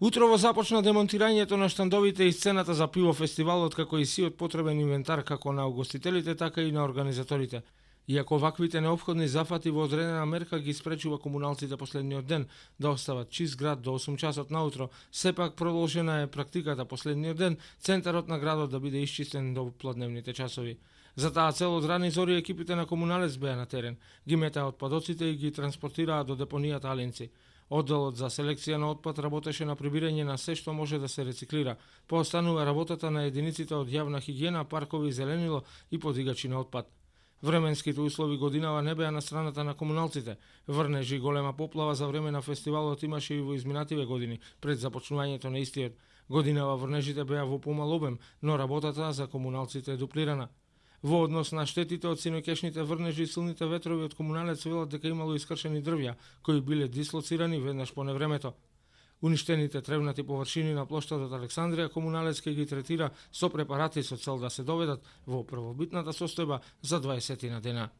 Утрово започна демонтирањето на штандовите и сцената за пиво фестивалот, како и сиот потребен инвентар како на угостителите, така и на организаторите. Иако ваквите неопходни зафати во одредена мерка ги спречува комуналците последниот ден да остават чист град до 8 часот наутро, сепак продолжена е практиката последниот ден центарот на градот да биде исчистен до плодневните часови. За таа цел од рани зори екипите на комуналец беа на терен, ги метаа отпадоците и ги транспортираа до депонијата Аленци. Одделот за селекција на отпад работеше на прибирање на се што може да се рециклира. Поостанува работата на единиците од јавна хигиена, паркови, зеленило и подигачи на отпад. Временските услови годинава не беа на страната на комуналците. Врнежи голема поплава за време на фестивалот имаше и во изминативе години, пред започнувањето на истиот. Годинава врнежите беа во помал обем, но работата за комуналците е дуплирана. Во однос на штетите од синоќешните врнежи и силните ветрови од комуналец велат дека имало искршени дрвја, кои биле дислоцирани веднаш по невремето. Уништените тревнати површини на плоштадот Александрија комуналец ке ги третира со препарати со цел да се доведат во првобитната состојба за 20 на дена.